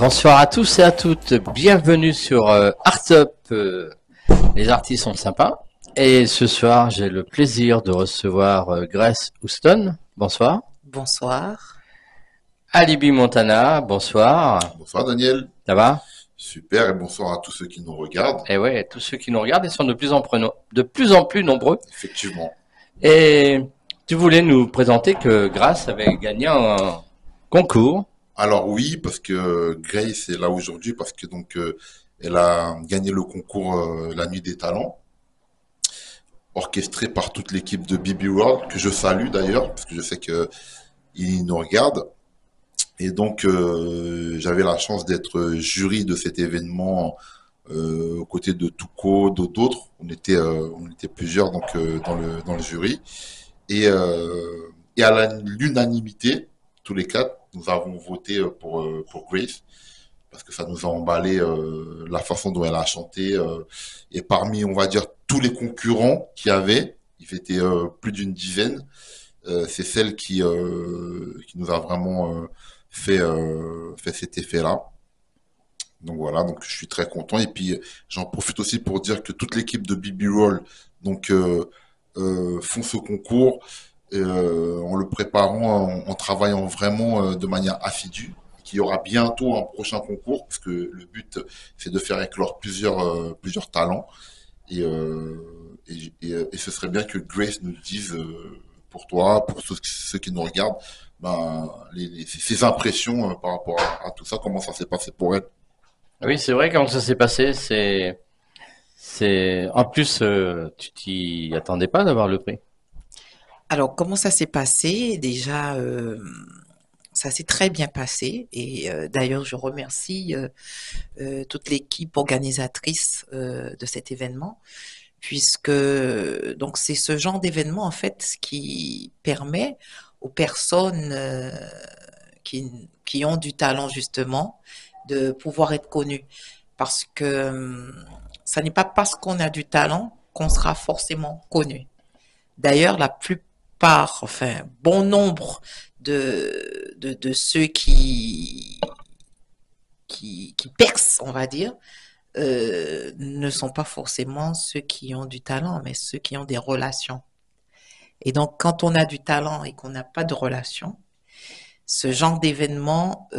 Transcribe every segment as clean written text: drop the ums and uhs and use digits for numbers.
Bonsoir à tous et à toutes, bienvenue sur Art Up. Les artistes sont sympas. Et ce soir, j'ai le plaisir de recevoir Grace Houston. Bonsoir. Bonsoir. Alibi Montana, bonsoir. Bonsoir Daniel. Ça va? Super, et bonsoir à tous ceux qui nous regardent. Et ouais, tous ceux qui nous regardent, ils sont de plus en plus nombreux. Effectivement. Et tu voulais nous présenter que Grace avait gagné un concours. Alors oui, parce que Grace est là aujourd'hui parce que elle a gagné le concours La Nuit des Talents, orchestré par toute l'équipe de BB World, que je salue d'ailleurs, parce que je sais que ils nous regardent. Et donc j'avais la chance d'être jury de cet événement aux côtés de Touko, d'autres. On était plusieurs dans le jury. Et à l'unanimité, tous les quatre, nous avons voté pour Grace parce que ça nous a emballé la façon dont elle a chanté. Et parmi, on va dire, tous les concurrents qu'il y avait, ils étaient plus d'une dizaine, c'est celle qui nous a vraiment fait cet effet-là. Donc voilà, donc je suis très content. Et puis j'en profite aussi pour dire que toute l'équipe de BB Roll font ce concours en le préparant, en travaillant vraiment de manière assidue. Qu'il y aura bientôt un prochain concours, parce que le but, c'est de faire éclore plusieurs talents. Et ce serait bien que Grace nous dise, pour toi, pour ceux qui nous regardent, ben, ses impressions par rapport à tout ça, comment ça s'est passé pour elle. Oui, c'est vrai, comment ça s'est passé, en plus, tu t'y attendais pas d'avoir le prix. Alors, comment ça s'est passé? Déjà, ça s'est très bien passé. Et d'ailleurs, je remercie toute l'équipe organisatrice de cet événement, puisque donc c'est ce genre d'événement en fait qui permet aux personnes qui ont du talent justement de pouvoir être connues. Parce que ça n'est pas parce qu'on a du talent qu'on sera forcément connu. D'ailleurs, la plupart, enfin, bon nombre de ceux qui percent, on va dire, ne sont pas forcément ceux qui ont du talent, mais ceux qui ont des relations. Et donc, quand on a du talent et qu'on n'a pas de relations, ce genre d'événement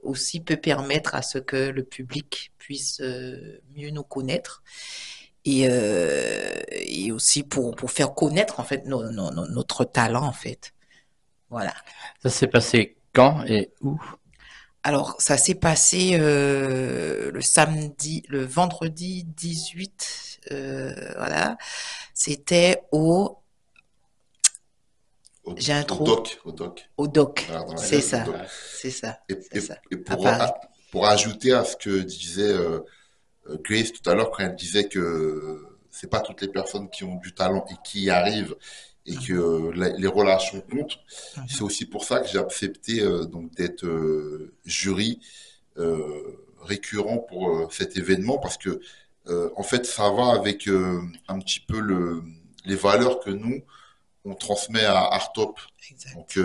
aussi peut permettre à ce que le public puisse mieux nous connaître et aussi pour faire connaître en fait notre talent en fait. Voilà. Ça s'est passé quand et où? Alors ça s'est passé le vendredi 18, voilà. C'était j'ai un trou. Au doc. Au doc. Voilà, dans la C'est salle ça. du doc. C'est ça. Et, C'est ça. et À Paris. pour ajouter à ce que disait Grace tout à l'heure quand elle disait que c'est pas toutes les personnes qui ont du talent et qui y arrivent et que les relations comptent, c'est aussi pour ça que j'ai accepté donc d'être jury récurrent pour cet événement parce que en fait ça va avec un petit peu les valeurs que nous on transmet à Artop. Exact. Donc,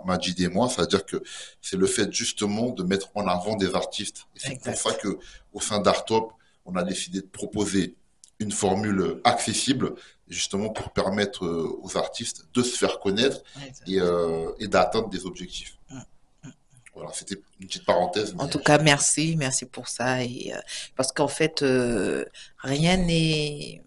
Majid et moi, c'est-à-dire que c'est le fait justement de mettre en avant des artistes. Et c'est pour ça que, au sein d'Artop, on a décidé de proposer une formule accessible, justement pour permettre aux artistes de se faire connaître et d'atteindre des objectifs. Voilà, c'était une petite parenthèse. En tout cas, merci pour ça. Et, parce qu'en fait, rien n'est,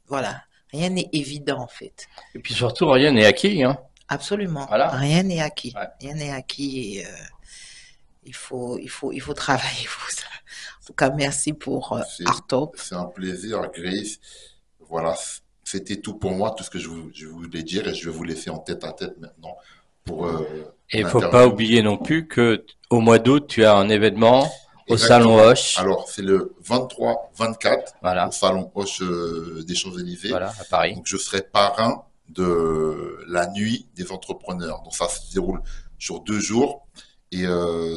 voilà. Rien n'est évident en fait. Et puis surtout, rien n'est acquis, hein. Absolument. Voilà. Rien n'est acquis. Ouais. Rien n'est acquis et il faut travailler pour ça. En tout cas, merci pour Artop. C'est un plaisir, Grace. Voilà, c'était tout pour moi, tout ce que je voulais dire et je vais vous laisser en tête à tête maintenant pour. Et il faut pas oublier non plus que au mois d'août, tu as un événement au Salon Hoche. Alors, c'est le 23-24 voilà. au Salon Hoche des Champs-Élysées. Voilà, à Paris. Donc, je serai parrain de la nuit des entrepreneurs. Donc, ça se déroule sur 2 jours. Et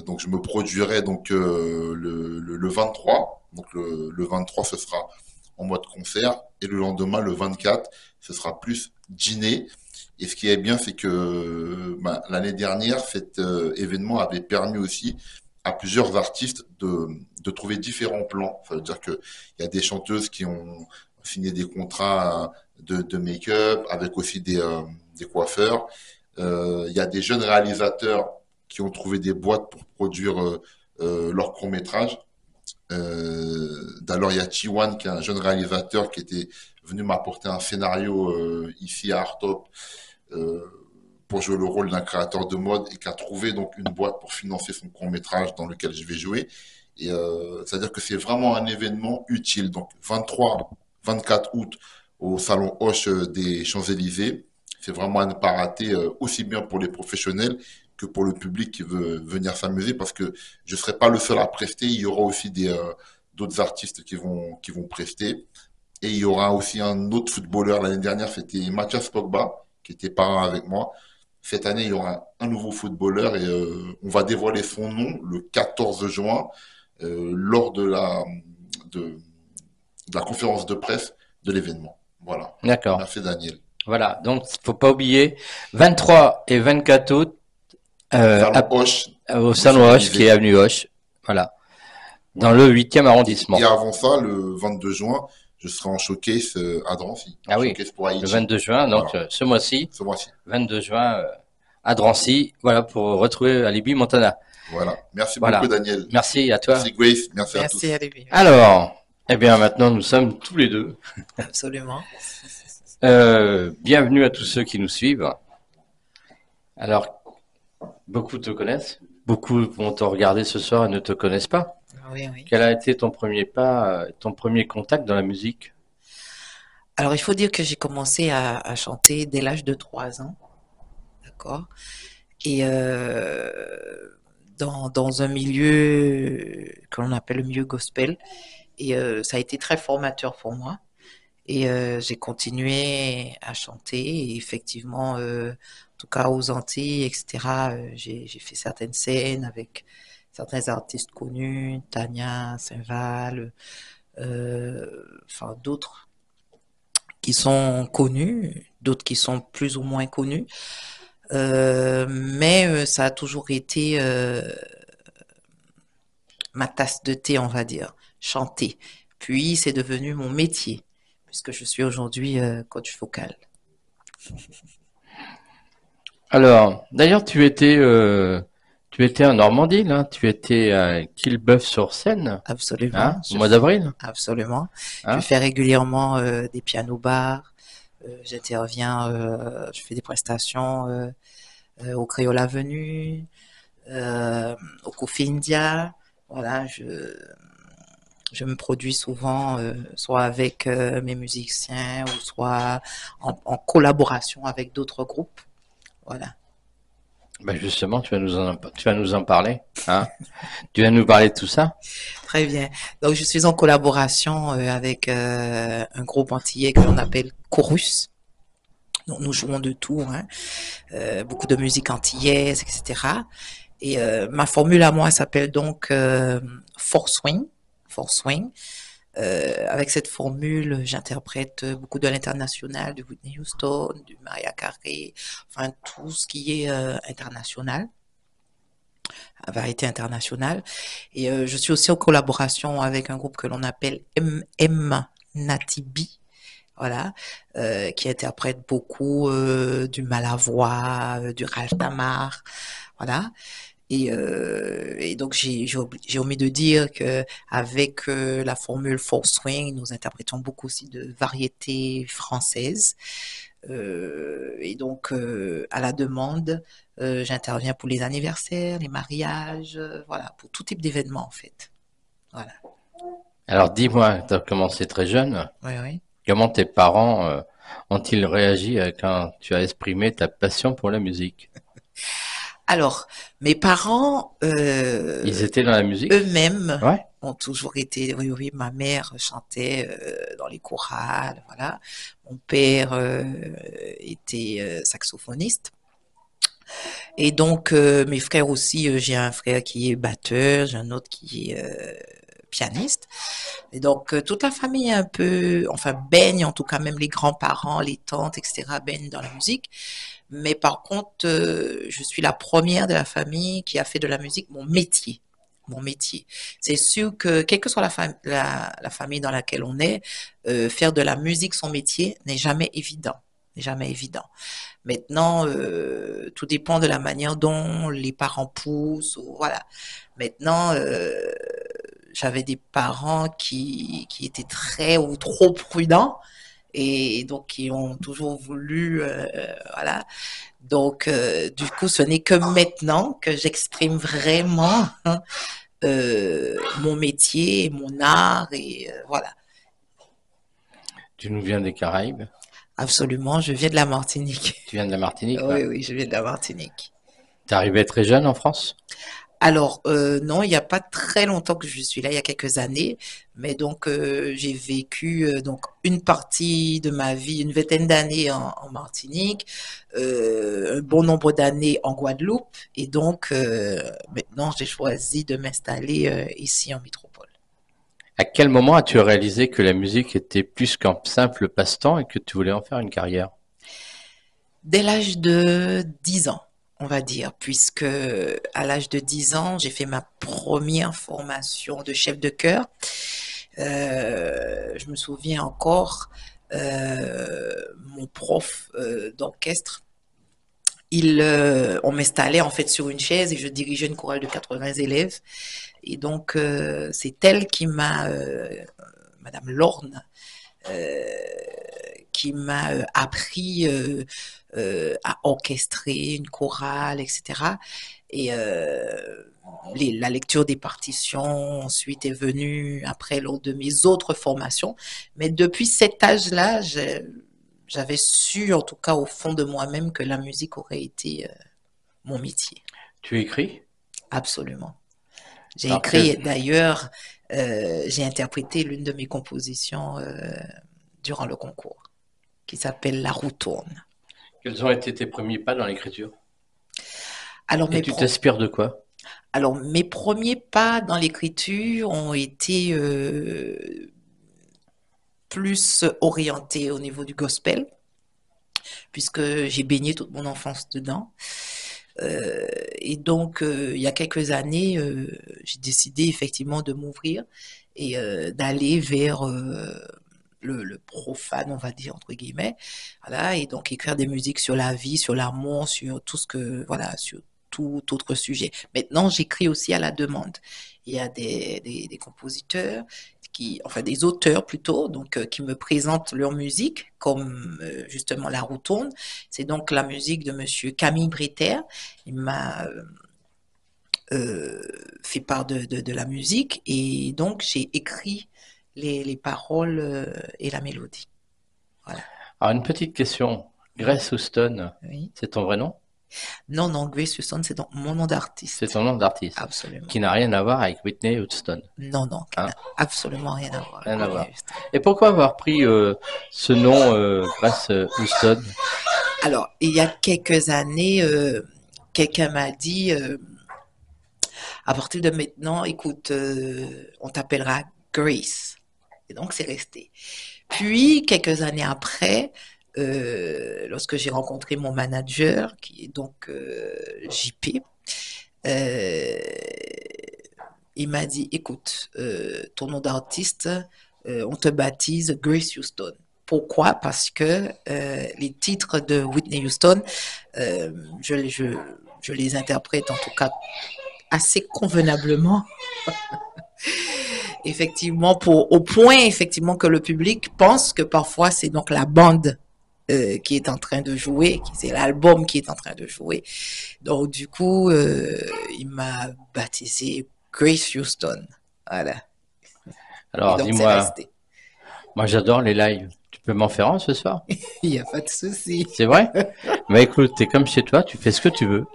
donc, je me produirai donc le 23. Donc, le 23, ce sera en mode concert. Et le lendemain, le 24, ce sera plus dîner. Et ce qui est bien, c'est que l'année dernière, cet événement avait permis aussi à plusieurs artistes de trouver différents plans. Ça veut dire que il y a des chanteuses qui ont signé des contrats de make-up avec aussi des coiffeurs. Il y a des jeunes réalisateurs qui ont trouvé des boîtes pour produire leurs courts-métrages. D'ailleurs, il y a Chiwan, qui est un jeune réalisateur qui était venu m'apporter un scénario ici à Artop pour jouer le rôle d'un créateur de mode et qui a trouvé donc une boîte pour financer son court-métrage dans lequel je vais jouer. Et c'est-à-dire que c'est vraiment un événement utile. Donc 23, 24 août au Salon Hoche des Champs-Élysées. C'est vraiment à ne pas rater, aussi bien pour les professionnels que pour le public qui veut venir s'amuser, parce que je ne serai pas le seul à prester. Il y aura aussi d'autres artistes qui vont prester. Et il y aura aussi un autre footballeur. L'année dernière, c'était Mathias Pogba, qui était parrain avec moi. Cette année, il y aura un nouveau footballeur et on va dévoiler son nom le 14 juin lors de la conférence de presse de l'événement. Voilà. D'accord. Merci Daniel. Voilà, donc faut pas oublier 23 et 24 août au Salon Hoche, qui est avenue Hoche, voilà, dans le 8e arrondissement. Et avant ça, le 22 juin, je serai en showcase à Drancy. Ah oui, le 22 juin, donc voilà. Ce mois-ci, 22 juin à Drancy, voilà, pour retrouver Alibi Montana. Voilà, merci beaucoup Daniel. Merci à toi. Merci Grace, merci à tous. Alibi. Alors, eh bien maintenant nous sommes tous les deux. Absolument. Bienvenue à tous ceux qui nous suivent. Alors, beaucoup te connaissent, beaucoup vont te regarder ce soir et ne te connaissent pas. Oui, oui. Quel a été ton premier pas, ton premier contact dans la musique? Alors, il faut dire que j'ai commencé à chanter dès l'âge de 3 ans, d'accord? Et dans un milieu que l'on appelle le milieu gospel, et ça a été très formateur pour moi. Et j'ai continué à chanter et effectivement, en tout cas aux Antilles, etc., j'ai fait certaines scènes avec certains artistes connus, Tania, Saint-Val, enfin d'autres qui sont connus, d'autres qui sont plus ou moins connus. Mais ça a toujours été ma tasse de thé, on va dire, chanter. Puis c'est devenu mon métier, puisque je suis aujourd'hui coach vocal. Alors, d'ailleurs, tu étais en Normandie, là. Tu étais à Quillebeuf-sur-Seine. Absolument. Hein, au mois d'avril. Absolument. Hein? Je fais régulièrement des pianos-bars. J'interviens, je fais des prestations au Créole Avenue, au Kofi India. Voilà, je me produis souvent, soit avec mes musiciens ou soit en collaboration avec d'autres groupes. Voilà. Ben justement, tu vas nous en parler. Hein? Tu vas nous parler de tout ça. Très bien. Donc, je suis en collaboration avec un groupe antillais que l'on appelle Chorus. Donc, nous jouons de tout, hein, beaucoup de musique antillaise, etc. Et ma formule à moi s'appelle donc Force Swing. Force Swing. Avec cette formule, j'interprète beaucoup de l'international, du Whitney Houston, du Mariah Carey, enfin tout ce qui est international, variété internationale. Et je suis aussi en collaboration avec un groupe que l'on appelle M Natibi, voilà, qui interprète beaucoup du Malavoie, du Ralph Tamar, voilà. Et donc j'ai omis de dire que avec la formule Force Swing, nous interprétons beaucoup aussi de variétés françaises. Et donc à la demande, j'interviens pour les anniversaires, les mariages, voilà, pour tout type d'événements en fait. Voilà. Alors dis-moi, tu as commencé très jeune. Oui, oui. Comment tes parents ont-ils réagi quand tu as exprimé ta passion pour la musique? Alors, mes parents, ils étaient dans la musique eux-mêmes, ouais. ont toujours été. Oui, oui, ma mère chantait dans les chorales, voilà. Mon père était saxophoniste. Et donc, mes frères aussi, j'ai un frère qui est batteur, j'ai un autre qui est pianiste. Et donc, toute la famille est un peu, enfin, baigne, en tout cas, même les grands-parents, les tantes, etc., baignent dans la musique. Mais par contre, je suis la première de la famille qui a fait de la musique mon métier. mon métier. C'est sûr que, quelle que soit la famille dans laquelle on est, faire de la musique son métier n'est jamais évident. N'est jamais évident. Maintenant, tout dépend de la manière dont les parents poussent. Voilà. Maintenant, j'avais des parents qui étaient très ou trop prudents et donc qui ont toujours voulu, voilà. Donc, du coup, ce n'est que maintenant que j'exprime vraiment mon métier, mon art et voilà. Tu nous viens des Caraïbes. Absolument, je viens de la Martinique. Tu viens de la Martinique, Oui, là. oui, je viens de la Martinique. T'es arrivé très jeune en France? Alors, non, il n'y a pas très longtemps que je suis là, il y a quelques années, mais donc j'ai vécu donc une partie de ma vie, une vingtaine d'années en Martinique, un bon nombre d'années en Guadeloupe, et donc maintenant j'ai choisi de m'installer ici en métropole. À quel moment as-tu réalisé que la musique était plus qu'un simple passe-temps et que tu voulais en faire une carrière? Dès l'âge de 10 ans, on va dire, puisque à l'âge de 10 ans, j'ai fait ma première formation de chef de chœur. Je me souviens encore, mon prof d'orchestre, on m'installait en fait sur une chaise et je dirigeais une chorale de 80 élèves. Et donc, c'est elle qui m'a, Madame Lorne, qui m'a appris à orchestrer une chorale, etc. Et la lecture des partitions ensuite est venue après lors de mes autres formations. Mais depuis cet âge-là, j'avais su, en tout cas au fond de moi-même, que la musique aurait été mon métier. Tu écris? Absolument. J'ai Alors, écrit, d'ailleurs, j'ai interprété l'une de mes compositions durant le concours, qui s'appelle La roue tourne. quels ont été tes premiers pas dans l'écriture? Alors, Et tu t'inspires de quoi? Alors, mes premiers pas dans l'écriture ont été plus orientés au niveau du gospel, puisque j'ai baigné toute mon enfance dedans. Et donc, il y a quelques années, j'ai décidé effectivement de m'ouvrir et d'aller vers le profane, on va dire, entre guillemets. Voilà, et donc écrire des musiques sur la vie, sur l'amour, sur tout ce que, voilà, sur tout autre sujet. Maintenant, j'écris aussi à la demande. Il y a des compositeurs enfin des auteurs plutôt, donc qui me présentent leur musique, comme justement La roue tourne. C'est donc la musique de Monsieur Camille Breter. Il m'a fait part de la musique et donc j'ai écrit les paroles et la mélodie. Voilà. Alors, une petite question. Grace Houston, Oui. c'est ton vrai nom? Non, non, Grace Houston, c'est donc mon nom d'artiste. C'est ton nom d'artiste, Absolument. qui n'a rien à voir avec Whitney Houston. Non, non, qui Hein? n'a absolument rien à voir. Rien à avec voir. Whitney Houston. Et pourquoi avoir pris ce nom, Grace Houston? Alors, il y a quelques années, quelqu'un m'a dit, à partir de maintenant, écoute, on t'appellera Grace. Et donc, c'est resté. Puis, quelques années après, lorsque j'ai rencontré mon manager, qui est donc JP, il m'a dit, écoute, ton nom d'artiste, on te baptise Grace Houston. Pourquoi? Parce que les titres de Whitney Houston, je les interprète en tout cas assez convenablement. Effectivement, au point effectivement que le public pense que parfois c'est donc la bande qui est en train de jouer, c'est l'album qui est en train de jouer. Donc du coup, il m'a baptisé Grace Houston. Voilà. Alors, dis-moi, moi j'adore les lives. Tu peux m'en faire un ce soir? Il n'y a pas de souci. C'est vrai? Bah écoute, t'es comme chez toi, tu fais ce que tu veux.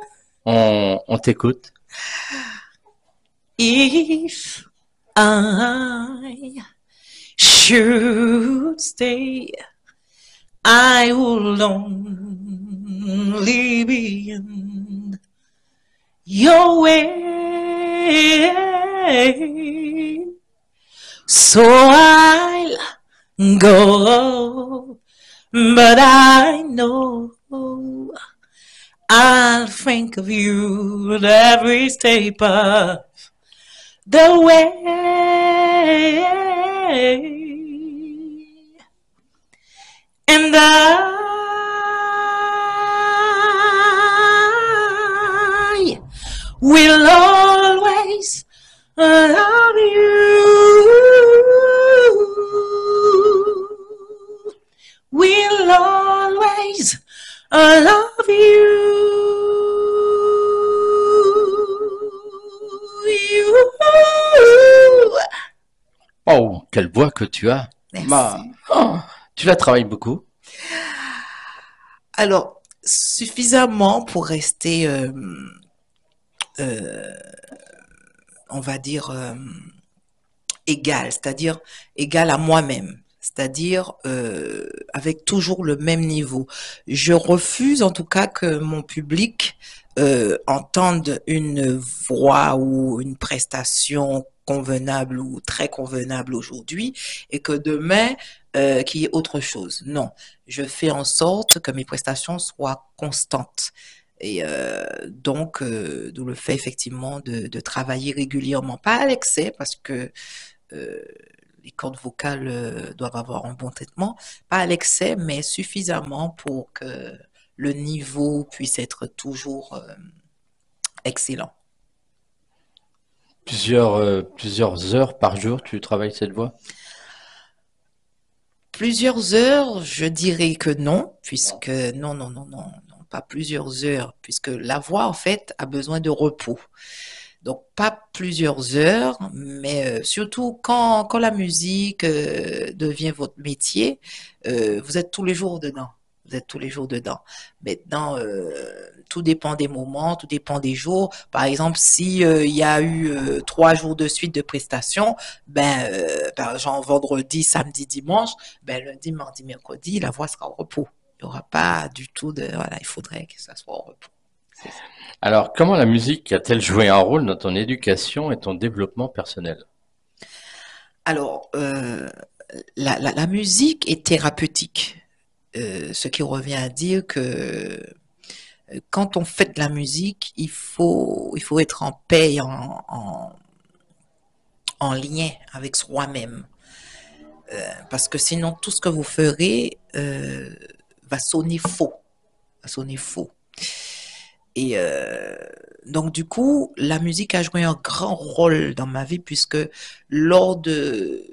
On t'écoute. If I should stay, I will only be in your way. So I'll go, but I know I'll think of you at every step of the way. And I will always love you. Will always love you. Oh, quelle voix que tu as. Merci. Tu la travailles beaucoup. Alors, suffisamment pour rester, on va dire, égal, c'est-à-dire égal à moi-même, c'est-à-dire avec toujours le même niveau. Je refuse en tout cas que mon public entende une voix ou une prestation convenable ou très convenable aujourd'hui et que demain, qu'il y ait autre chose. Non, je fais en sorte que mes prestations soient constantes. Et donc, d'où le fait effectivement de travailler régulièrement, pas à l'excès, parce que euh, les cordes vocales doivent avoir un bon traitement, pas à l'excès, mais suffisamment pour que le niveau puisse être toujours excellent. Plusieurs heures par jour, tu travailles cette voix? Plusieurs heures, je dirais que non, puisque non, non, non, non, non, pas plusieurs heures, puisque la voix, en fait, a besoin de repos. Donc, pas plusieurs heures, mais surtout quand la musique devient votre métier, vous êtes tous les jours dedans. Vous êtes tous les jours dedans. Maintenant, tout dépend des moments, tout dépend des jours. Par exemple, si il y a eu 3 jours de suite de prestations, par exemple vendredi, samedi, dimanche, lundi, mardi, mercredi, la voix sera au repos. Il n'y aura pas du tout de, voilà, il faudrait que ça soit au repos. C'est ça. Alors, comment la musique a-t-elle joué un rôle dans ton éducation et ton développement personnel? Alors, la musique est thérapeutique, ce qui revient à dire que quand on fait de la musique, il faut être en paix, et en lien avec soi-même. Parce que sinon, tout ce que vous ferez va sonner faux. Va sonner faux. Et donc, du coup, la musique a joué un grand rôle dans ma vie, puisque lors de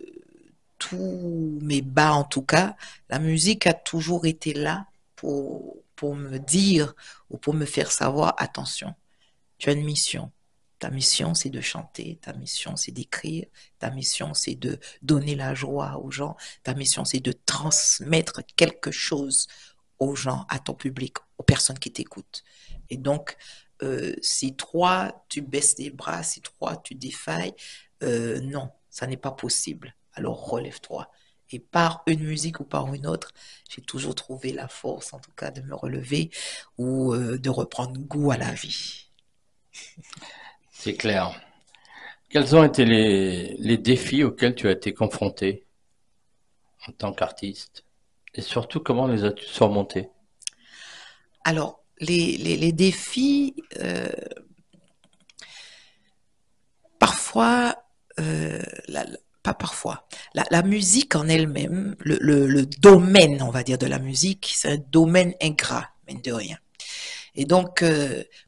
tous mes bas, en tout cas, la musique a toujours été là pour me dire ou pour me faire savoir, attention, tu as une mission. Ta mission, c'est de chanter. Ta mission, c'est d'écrire. Ta mission, c'est de donner la joie aux gens. Ta mission, c'est de transmettre quelque chose aux gens, à ton public, aux personnes qui t'écoutent. Et donc, si toi, tu baisses les bras, si toi, tu défailles, non, ça n'est pas possible. Alors, relève-toi. Et par une musique ou par une autre, j'ai toujours trouvé la force, en tout cas, de me relever ou de reprendre goût à la vie. C'est clair. Quels ont été les défis auxquels tu as été confronté en tant qu'artiste? Et surtout, comment les as-tu surmontés? Alors, les défis, parfois, pas parfois, la musique en elle-même, le domaine, on va dire, de la musique, c'est un domaine ingrat, mine de rien. Et donc,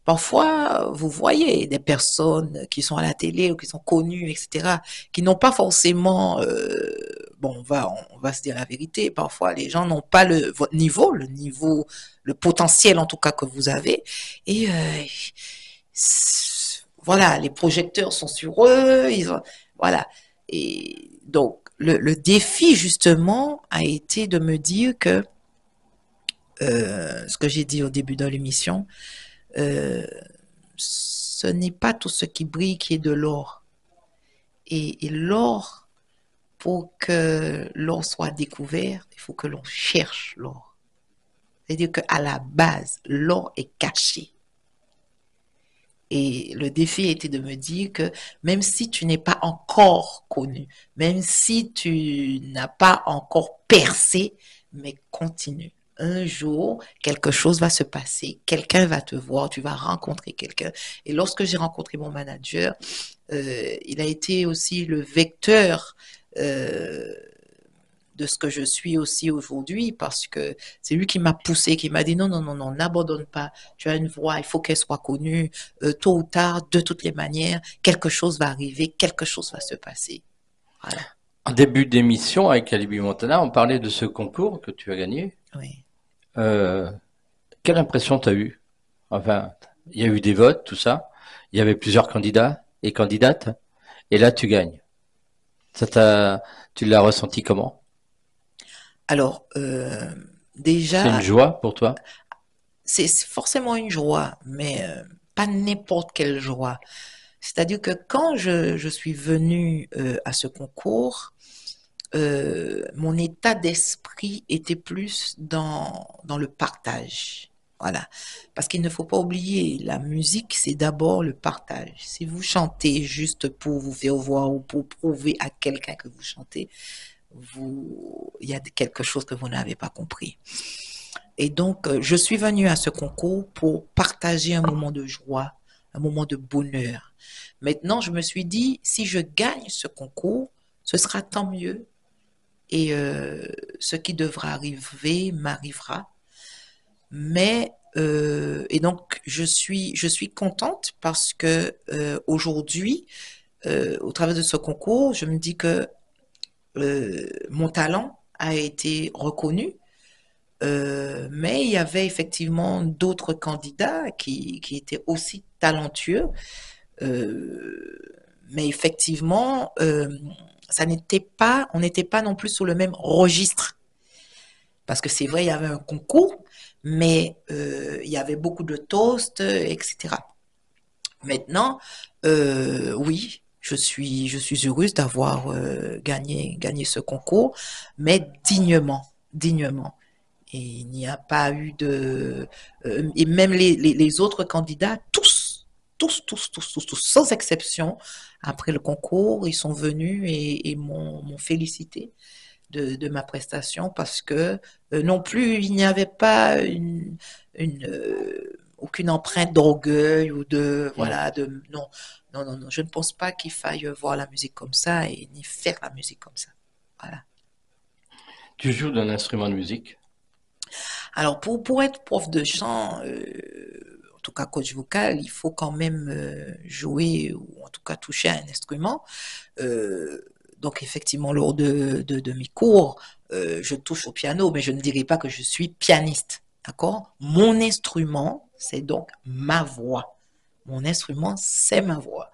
parfois, vous voyez des personnes qui sont à la télé ou qui sont connues, etc., qui n'ont pas forcément, bon, on va se dire la vérité, parfois les gens n'ont pas votre niveau, le potentiel en tout cas que vous avez. Et voilà, les projecteurs sont sur eux, voilà. Et donc, le défi justement a été de me dire que ce que j'ai dit au début de l'émission, ce n'est pas tout ce qui brille qui est de l'or. Et l'or, pour que l'or soit découvert, il faut que l'on cherche l'or. C'est-à-dire qu'à la base, l'or est caché. Et le défi était de me dire que même si tu n'es pas encore connu, même si tu n'as pas encore percé, mais continue. Un jour, quelque chose va se passer, quelqu'un va te voir, tu vas rencontrer quelqu'un. Et lorsque j'ai rencontré mon manager, Il a été aussi le vecteur euh, de ce que je suis aussi aujourd'hui parce que c'est lui qui m'a poussé, qui m'a dit non, non, non, non, n'abandonne pas. Tu as une voix, il faut qu'elle soit connue. Tôt ou tard, de toutes les manières, quelque chose va arriver, quelque chose va se passer. Voilà. En début d'émission, avec Alibi Montana, on parlait de ce concours que tu as gagné. Oui. Euh, Quelle impression tu as eue? Enfin, il y a eu des votes, tout ça. Il y avait plusieurs candidats et candidates. Et là, tu gagnes. Tu l'as ressenti comment? Alors, C'est une déjà, joie pour toi? c'est forcément une joie, mais pas n'importe quelle joie. C'est-à-dire que quand je suis venue à ce concours, mon état d'esprit était plus dans le partage. Voilà. Parce qu'il ne faut pas oublier, la musique, c'est d'abord le partage. Si vous chantez juste pour vous faire voir ou pour prouver à quelqu'un que vous chantez, il y a quelque chose que vous n'avez pas compris. Et donc, je suis venue à ce concours pour partager un moment de joie, un moment de bonheur. Maintenant, je me suis dit, si je gagne ce concours, ce sera tant mieux et ce qui devra arriver m'arrivera. Mais et donc je suis contente parce que aujourd'hui, au travers de ce concours, je me dis que mon talent a été reconnu. Mais il y avait effectivement d'autres candidats qui étaient aussi talentueux. Euh, mais effectivement, on n'était pas non plus sur le même registre. Parce que c'est vrai, il y avait un concours, mais il y avait beaucoup de toasts, etc. Maintenant, oui, je suis heureuse d'avoir gagné ce concours, mais dignement, dignement. Et il n'y a pas eu de... et même les autres candidats, tous, sans exception, après le concours, ils sont venus et m'ont félicité de ma prestation parce que non plus il n'y avait pas aucune empreinte d'orgueil ou de Mm. voilà de non non non non je ne pense pas qu'il faille voir la musique comme ça et ni faire la musique comme ça, voilà. Tu joues d'un instrument de musique? Alors pour être prof de chant, en tout cas coach vocal, il faut quand même jouer ou en tout cas toucher à un instrument. Euh, donc effectivement, lors de mes cours, je touche au piano, mais je ne dirais pas que je suis pianiste. D'accord? Mon instrument, c'est donc ma voix. Mon instrument, c'est ma voix.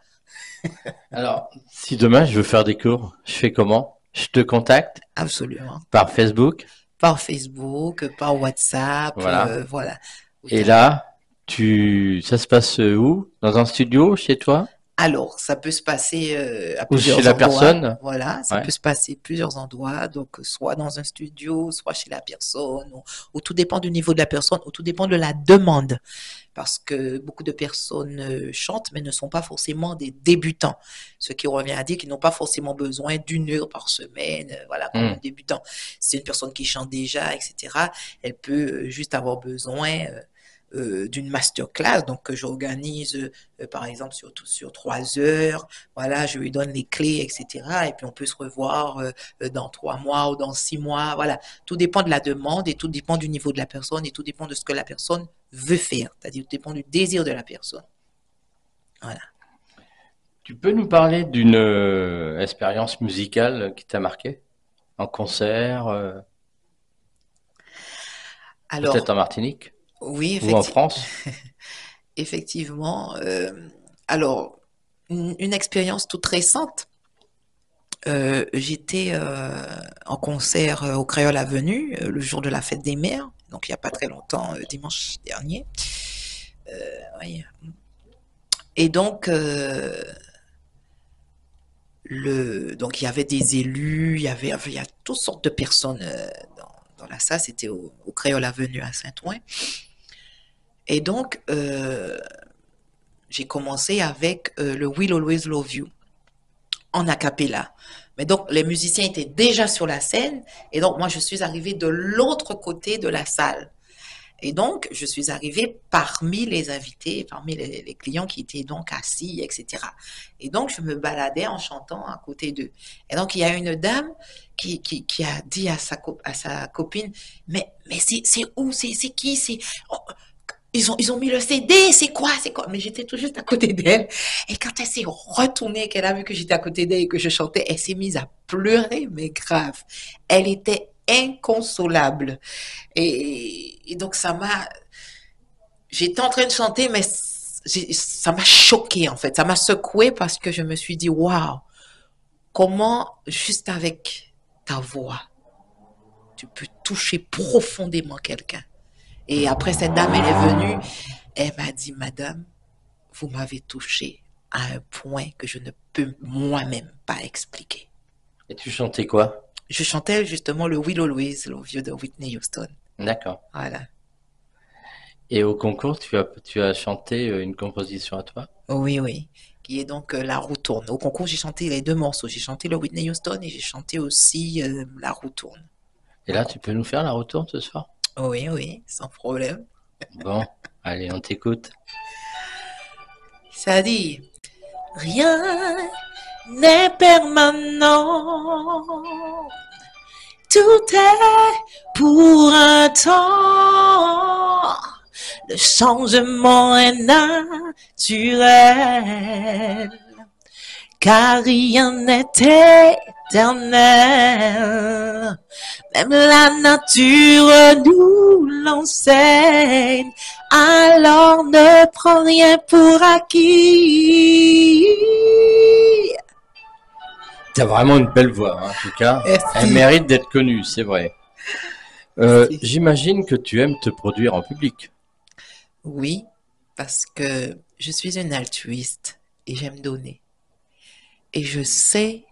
Alors, si demain je veux faire des cours, je fais comment? Je te contacte Absolument. par Facebook, Par Facebook, par WhatsApp, voilà. voilà. Oui, Et là, ça se passe où? Dans un studio, chez toi? alors, ça peut se passer à Ou chez plusieurs la endroits. personne? Voilà, ça Ouais. peut se passer à plusieurs endroits. Donc, soit dans un studio, soit chez la personne, ou tout dépend du niveau de la personne, ou tout dépend de la demande. Parce que beaucoup de personnes chantent, mais ne sont pas forcément des débutants. Ce qui revient à dire qu'ils n'ont pas forcément besoin d'une heure par semaine, voilà, comme un Hmm. débutant. Si c'est une personne qui chante déjà, etc., elle peut juste avoir besoin d'une masterclass, donc que j'organise par exemple sur 3 heures, voilà, je lui donne les clés, etc. Et puis on peut se revoir dans 3 mois ou dans 6 mois, voilà. Tout dépend de la demande et tout dépend du niveau de la personne et tout dépend de ce que la personne veut faire, c'est-à-dire tout dépend du désir de la personne. Voilà. Tu peux nous parler d'une expérience musicale qui t'a marqué? En concert, peut-être en Alors, Martinique oui, ou en France? effectivement. Alors, une expérience toute récente. J'étais en concert au Créole Avenue le jour de la fête des mères, donc il n'y a pas très longtemps, dimanche dernier. Oui. Et donc, donc il y avait des élus, il y a toutes sortes de personnes dans la salle. C'était au Créole Avenue à Saint-Ouen. Et donc, j'ai commencé avec le Will Always Love You en a cappella. Mais donc, les musiciens étaient déjà sur la scène et donc moi, je suis arrivée de l'autre côté de la salle. Et donc, je suis arrivée parmi les invités, parmi les clients qui étaient donc assis, etc. Et donc, je me baladais en chantant à côté d'eux. Et donc, il y a une dame qui a dit à sa copine, mais c'est où, c'est qui, oh, ils ont mis le CD, c'est quoi, c'est quoi? Mais j'étais tout juste à côté d'elle. Et quand elle s'est retournée, qu'elle a vu que j'étais à côté d'elle et que je chantais, elle s'est mise à pleurer, mais grave. Elle était inconsolable. Et donc, j'étais en train de chanter, mais ça m'a choquée, en fait. Ça m'a secouée parce que je me suis dit, waouh, comment, juste avec ta voix, tu peux toucher profondément quelqu'un. Et après, cette dame, elle est venue, elle m'a dit, madame, vous m'avez touché à un point que je ne peux moi-même pas expliquer. Et tu chantais quoi? Je chantais justement le Will Always, le vieux de Whitney Houston. D'accord. Voilà. Et au concours, tu as chanté une composition à toi? Oui, oui. Qui est donc La roue tourne. Au concours, j'ai chanté les deux morceaux. J'ai chanté le Whitney Houston et j'ai chanté aussi La roue tourne. Et là, tu peux nous faire la retourne ce soir? Oui, oui, sans problème. Bon, allez, on t'écoute. Ça dit, rien n'est permanent. Tout est pour un temps. Le changement est naturel. Car rien n'est éternel. Même la nature nous l'enseigne. Alors ne prends rien pour acquis. T'as vraiment une belle voix, hein, en tout cas. Merci. Elle mérite d'être connue, c'est vrai. Merci. J'imagine que tu aimes te produire en public. Oui, parce que je suis une altruiste et j'aime donner. Et je sais,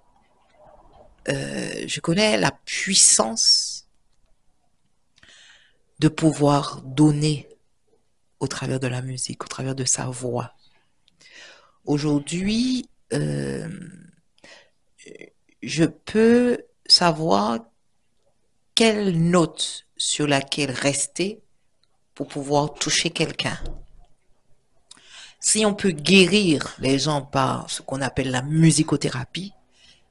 je connais la puissance de pouvoir donner au travers de la musique, au travers de sa voix. Aujourd'hui, je peux savoir quelle note sur laquelle rester pour pouvoir toucher quelqu'un. Si on peut guérir les gens par ce qu'on appelle la musicothérapie,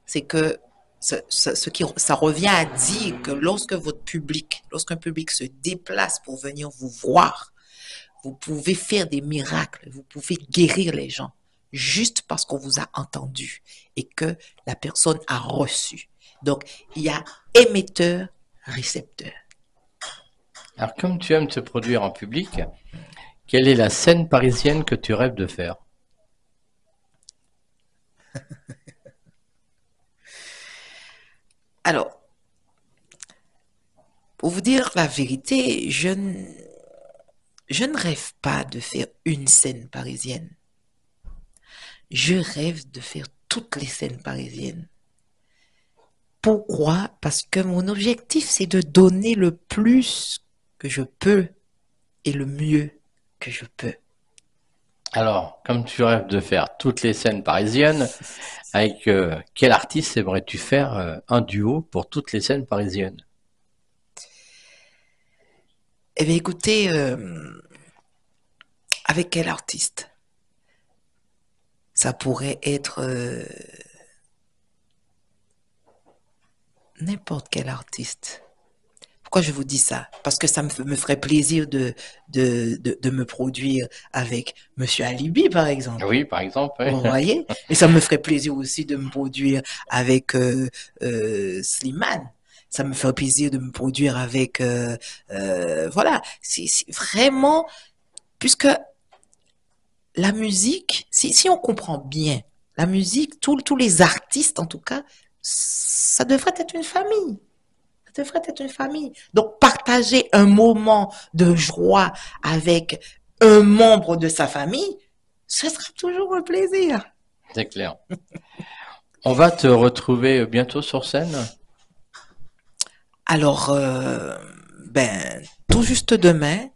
c'est que ça revient à dire que lorsqu'un public se déplace pour venir vous voir, vous pouvez faire des miracles, vous pouvez guérir les gens juste parce qu'on vous a entendu et que la personne a reçu. Donc, il y a émetteur, récepteur. Alors, comme tu aimes te produire en public, quelle est la scène parisienne que tu rêves de faire? Alors, pour vous dire la vérité, je ne rêve pas de faire une scène parisienne. Je rêve de faire toutes les scènes parisiennes. Pourquoi? Parce que mon objectif, c'est de donner le plus que je peux et le mieux que je peux. Alors, comme tu rêves de faire toutes les scènes parisiennes, avec quel artiste aimerais-tu faire un duo pour toutes les scènes parisiennes? Eh bien, écoutez, avec quel artiste? Ça pourrait être n'importe quel artiste. Pourquoi je vous dis ça? Parce que ça me ferait plaisir de me produire avec Monsieur Alibi, par exemple. Oui, par exemple. Oui. Vous voyez? Et ça me ferait plaisir aussi de me produire avec Slimane. Ça me ferait plaisir de me produire avec... voilà. C'est vraiment... Puisque la musique, si on comprend bien, la musique, tous les artistes en tout cas, ça devrait être une famille. Ça devrait être une famille. Donc, partager un moment de joie avec un membre de sa famille, ce sera toujours un plaisir. C'est clair. On va te retrouver bientôt sur scène? Alors, tout juste demain,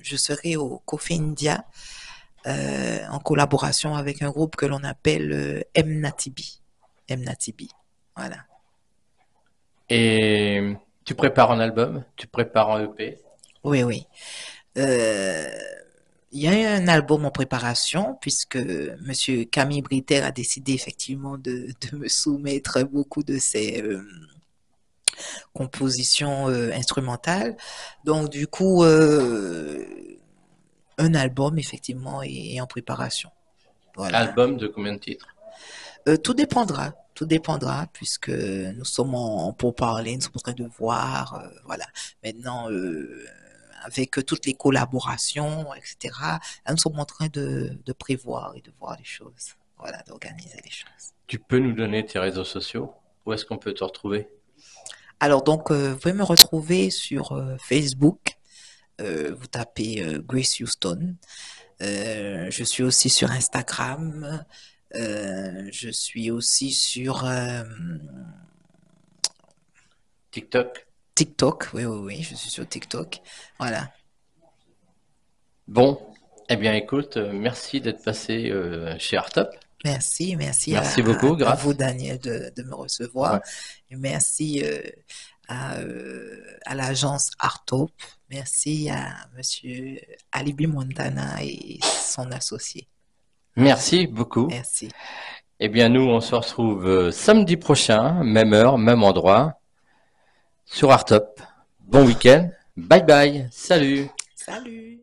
je serai au Coffee India en collaboration avec un groupe que l'on appelle M-Natibi. M-Natibi, voilà. Et tu prépares un album? Tu prépares un EP? Oui, oui. Euh, il y a un album en préparation puisque Monsieur Camille Britter a décidé effectivement de me soumettre beaucoup de ses compositions instrumentales. Donc du coup, un album effectivement est en préparation. Voilà. Album de combien de titres? Tout dépendra. Tout dépendra puisque nous sommes en pourparlers, nous sommes en train de voir, voilà. Maintenant, avec toutes les collaborations, etc., là, nous sommes en train de prévoir et de voir les choses. Voilà, d'organiser les choses. Tu peux nous donner tes réseaux sociaux? Où est-ce qu'on peut te retrouver? Alors donc, vous pouvez me retrouver sur Facebook. Vous tapez Grace Houston. Je suis aussi sur Instagram. Je suis aussi sur TikTok? TikTok. Oui, oui, oui, je suis sur TikTok. Voilà. Bon, eh bien écoute, merci d'être passé chez Artop. Merci, merci Merci beaucoup, à vous, Grâce. Daniel, de me recevoir. Ouais. Et merci à l'agence Artop. Merci à Monsieur Alibi Montana et son associé. Merci beaucoup. Merci. Eh bien, nous, on se retrouve samedi prochain, même heure, même endroit, sur Artop. Bon week-end. Bye bye. Salut. Salut.